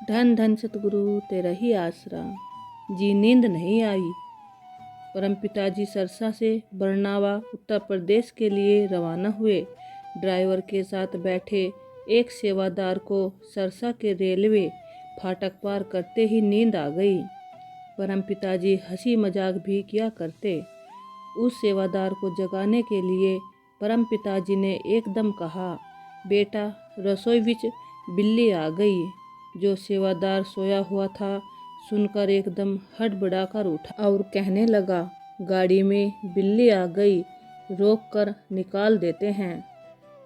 धन धन सतगुरु तेरा ही आसरा, जी नींद नहीं आई। परमपिता जी सरसा से बरनावा उत्तर प्रदेश के लिए रवाना हुए। ड्राइवर के साथ बैठे एक सेवादार को सरसा के रेलवे फाटक पार करते ही नींद आ गई। परमपिता जी हंसी मजाक भी किया करते। उस सेवादार को जगाने के लिए परमपिता जी ने एकदम कहा, बेटा रसोई विच बिल्ली आ गई। जो सेवादार सोया हुआ था सुनकर एकदम हड़बड़ाकर उठा और कहने लगा, गाड़ी में बिल्ली आ गई, रोक कर निकाल देते हैं।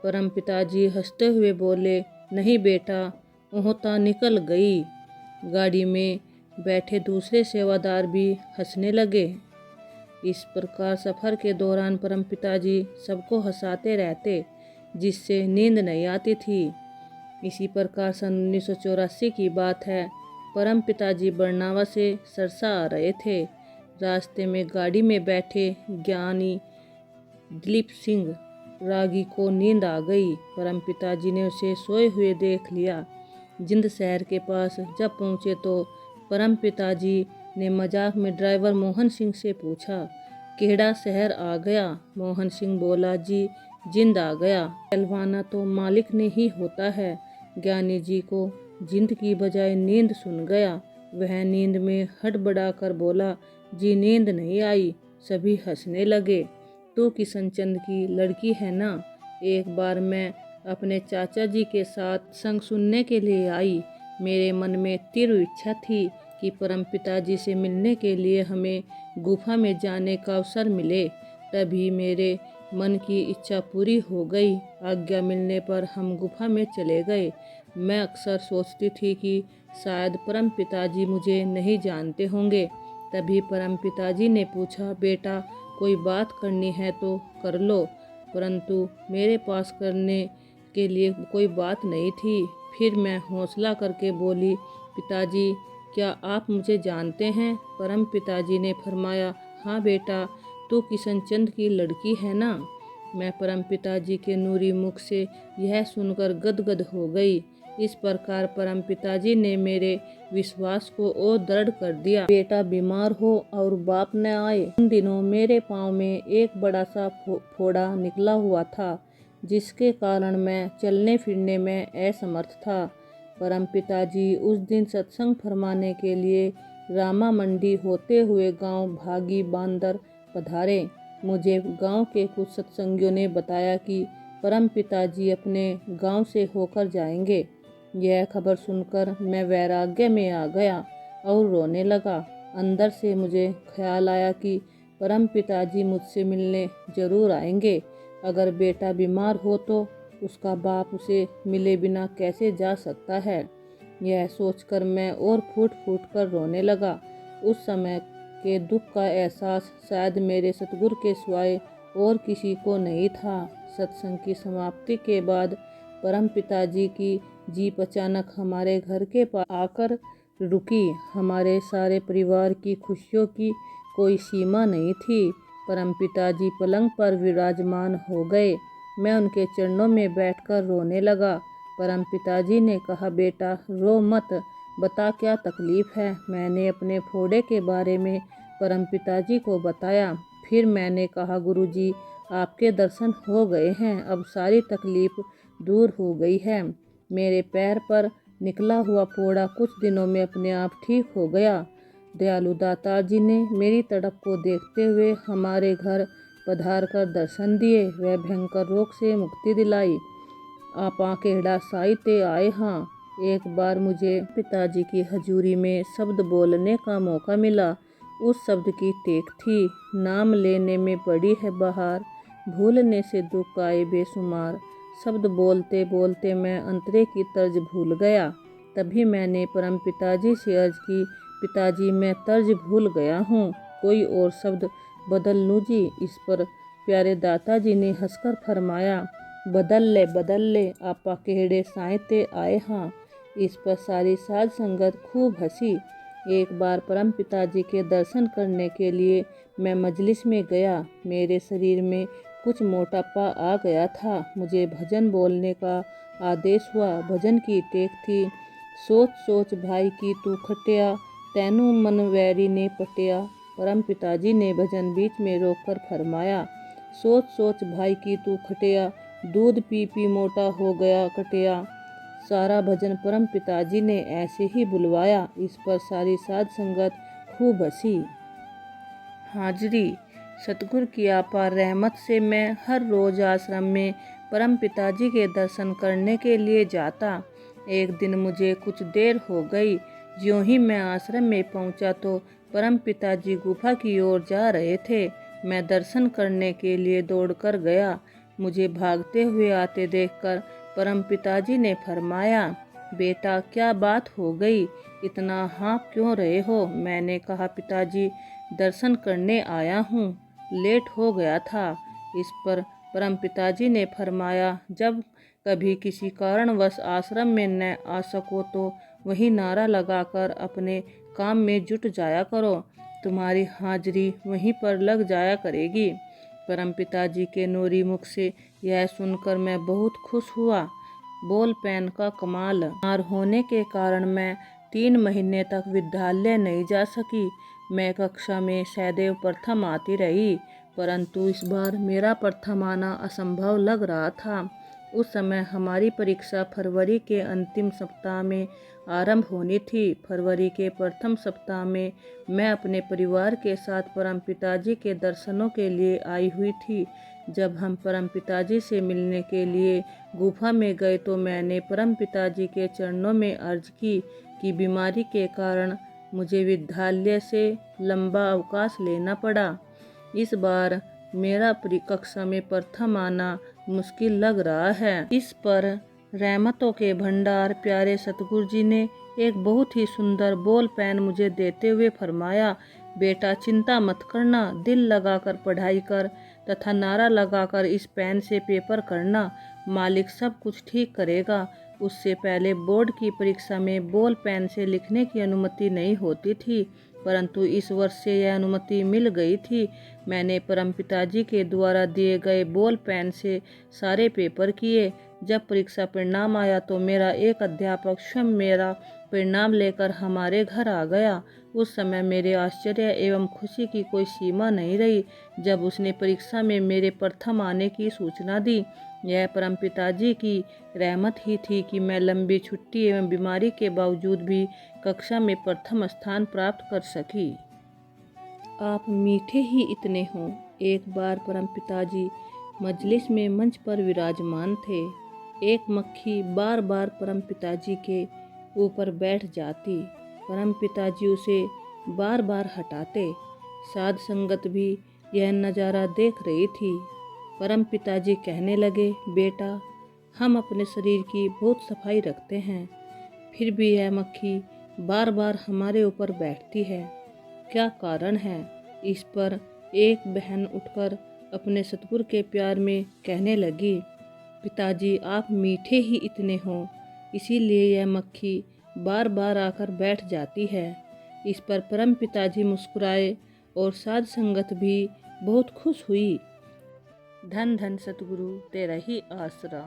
परमपिता जी हंसते हुए बोले, नहीं बेटा, वह तो निकल गई। गाड़ी में बैठे दूसरे सेवादार भी हंसने लगे। इस प्रकार सफ़र के दौरान परमपिता जी सबको हंसाते रहते, जिससे नींद नहीं आती थी। इसी प्रकार सन 1984 की बात है। परमपिता जी बरनावा से सरसा आ रहे थे। रास्ते में गाड़ी में बैठे ज्ञानी दिलीप सिंह रागी को नींद आ गई। परमपिता जी ने उसे सोए हुए देख लिया। जिंद शहर के पास जब पहुँचे तो परमपिता जी ने मजाक में ड्राइवर मोहन सिंह से पूछा, केड़ा शहर आ गया? मोहन सिंह बोला, जी जिंद आ गया। कहलवाना तो मालिक ने ही होता है। ज्ञानी जी को जिंद की बजाय नींद सुन गया। वह नींद में हड़बड़ा कर बोला, जी नींद नहीं आई। सभी हंसने लगे। तू किशनचंद की लड़की है ना? एक बार मैं अपने चाचा जी के साथ संग सुनने के लिए आई। मेरे मन में तीव्र इच्छा थी कि परमपिता जी से मिलने के लिए हमें गुफा में जाने का अवसर मिले। तभी मेरे मन की इच्छा पूरी हो गई। आज्ञा मिलने पर हम गुफा में चले गए। मैं अक्सर सोचती थी कि शायद परमपिता जी मुझे नहीं जानते होंगे। तभी परमपिता जी ने पूछा, बेटा कोई बात करनी है तो कर लो। परंतु मेरे पास करने के लिए कोई बात नहीं थी। फिर मैं हौसला करके बोली, पिताजी क्या आप मुझे जानते हैं? परम पिताजी ने फरमाया, हाँ बेटा, तू किशनचंद की लड़की है ना? मैं परम पिताजी के नूरी मुख से यह सुनकर गदगद हो गई। इस प्रकार परम पिताजी ने मेरे विश्वास को और दृढ़ कर दिया। बेटा बीमार हो और बाप न आए। उन दिनों मेरे पाँव में एक बड़ा सा फोड़ा निकला हुआ था, जिसके कारण मैं चलने फिरने में असमर्थ था। परम पिताजी उस दिन सत्संग फरमाने के लिए रामा मंडी होते हुए गांव भागी बांदर पधारे। मुझे गांव के कुछ सत्संगियों ने बताया कि परम पिताजी अपने गांव से होकर जाएंगे। यह खबर सुनकर मैं वैराग्य में आ गया और रोने लगा। अंदर से मुझे ख्याल आया कि परम पिताजी मुझसे मिलने जरूर आएंगे। अगर बेटा बीमार हो तो उसका बाप उसे मिले बिना कैसे जा सकता है। यह सोचकर मैं और फूट फूट कर रोने लगा। उस समय के दुख का एहसास शायद मेरे सतगुरु के सिवाय और किसी को नहीं था। सत्संग की समाप्ति के बाद परम पिताजी की जीप अचानक हमारे घर के पास आकर रुकी। हमारे सारे परिवार की खुशियों की कोई सीमा नहीं थी। परम पिताजी पलंग पर विराजमान हो गए। मैं उनके चरणों में बैठकर रोने लगा। परम पिताजी ने कहा, बेटा रो मत, बता क्या तकलीफ है। मैंने अपने फोड़े के बारे में परम पिताजी को बताया। फिर मैंने कहा, गुरुजी आपके दर्शन हो गए हैं, अब सारी तकलीफ दूर हो गई है। मेरे पैर पर निकला हुआ फोड़ा कुछ दिनों में अपने आप ठीक हो गया। दयालु दाता जी ने मेरी तड़प को देखते हुए हमारे घर पधार कर दर्शन दिए। वह भयंकर रोग से मुक्ति दिलाई। आपा केड़ा साहित्य आए। हाँ, एक बार मुझे पिताजी की हजूरी में शब्द बोलने का मौका मिला। उस शब्द की टेक थी, नाम लेने में पड़ी है बहार, भूलने से दुख आए बेशुमार। शब्द बोलते बोलते मैं अंतरे की तर्ज भूल गया। तभी मैंने परम पिताजी से अर्ज की, पिताजी मैं तर्ज भूल गया हूँ, कोई और शब्द बदल लूँ जी। इस पर प्यारे दाताजी ने हंसकर फरमाया, बदल ले आपा केड़े साहित्य आए। हाँ। इस पर सारी साध संगत खूब हंसी। एक बार परम पिताजी के दर्शन करने के लिए मैं मजलिस में गया। मेरे शरीर में कुछ मोटापा आ गया था। मुझे भजन बोलने का आदेश हुआ। भजन की टेक थी, सोच सोच भाई की तू खटिया, तैनू मन वैरी ने पटिया। परम पिताजी ने भजन बीच में रोककर फरमाया, सोच सोच भाई की तू खटिया, दूध पी पी मोटा हो गया कटिया। सारा भजन परम पिताजी ने ऐसे ही बुलवाया। इस पर सारी साध संगत खूब हंसी। हाजरी। सतगुरु की अपार रहमत से मैं हर रोज आश्रम में परम पिताजी के दर्शन करने के लिए जाता। एक दिन मुझे कुछ देर हो गई। ज्यों ही मैं आश्रम में पहुंचा तो परम पिताजी गुफा की ओर जा रहे थे। मैं दर्शन करने के लिए दौड़कर गया। मुझे भागते हुए आते देखकर परम पिताजी ने फरमाया, बेटा क्या बात हो गई, इतना हाँफ क्यों रहे हो? मैंने कहा, पिताजी दर्शन करने आया हूँ, लेट हो गया था। इस पर परम पिताजी ने फरमाया, जब कभी किसी कारणवश आश्रम में न आ सको तो वही नारा लगाकर अपने काम में जुट जाया करो, तुम्हारी हाजिरी वहीं पर लग जाया करेगी। परम पिताजी के नूरी मुख से यह सुनकर मैं बहुत खुश हुआ। बॉल पेन का कमाल। बीमार होने के कारण मैं 3 महीने तक विद्यालय नहीं जा सकी। मैं कक्षा में सदैव प्रथम आती रही, परंतु इस बार मेरा प्रथम आना असंभव लग रहा था। उस समय हमारी परीक्षा फरवरी के अंतिम सप्ताह में आरंभ होनी थी। फरवरी के प्रथम सप्ताह में मैं अपने परिवार के साथ परम पिताजी के दर्शनों के लिए आई हुई थी। जब हम परम पिताजी से मिलने के लिए गुफा में गए तो मैंने परम पिताजी के चरणों में अर्ज की कि बीमारी के कारण मुझे विद्यालय से लंबा अवकाश लेना पड़ा। इस बार मेरा कक्षा में प्रथम आना मुश्किल लग रहा है। इस पर रहमतों के भंडार प्यारे सतगुरु जी ने एक बहुत ही सुंदर बॉल पेन मुझे देते हुए फरमाया, बेटा चिंता मत करना, दिल लगाकर पढ़ाई कर तथा नारा लगाकर इस पेन से पेपर करना, मालिक सब कुछ ठीक करेगा। उससे पहले बोर्ड की परीक्षा में बॉल पेन से लिखने की अनुमति नहीं होती थी, परंतु इस वर्ष से यह अनुमति मिल गई थी। मैंने परम पिताजी के द्वारा दिए गए बॉल पेन से सारे पेपर किए। जब परीक्षा परिणाम आया तो मेरा एक अध्यापक स्वयं मेरा परिणाम लेकर हमारे घर आ गया। उस समय मेरे आश्चर्य एवं खुशी की कोई सीमा नहीं रही जब उसने परीक्षा में मेरे प्रथम आने की सूचना दी। यह परम पिताजी की रहमत ही थी कि मैं लंबी छुट्टी एवं बीमारी के बावजूद भी कक्षा में प्रथम स्थान प्राप्त कर सकी। आप मीठे ही इतने हों। एक बार परम पिताजी मजलिस में मंच पर विराजमान थे। एक मक्खी बार बार परम पिताजी के ऊपर बैठ जाती। परम पिताजी उसे बार बार हटाते। साध संगत भी यह नज़ारा देख रही थी। परम पिताजी कहने लगे, बेटा हम अपने शरीर की बहुत सफाई रखते हैं, फिर भी यह मक्खी बार बार हमारे ऊपर बैठती है, क्या कारण है? इस पर एक बहन उठकर अपने सतगुरु के प्यार में कहने लगी, पिताजी आप मीठे ही इतने हों, इसीलिए यह मक्खी बार बार आकर बैठ जाती है। इस पर परम पिताजी मुस्कुराए और साध संगत भी बहुत खुश हुई। धन धन सतगुरु तेरा ही आसरा।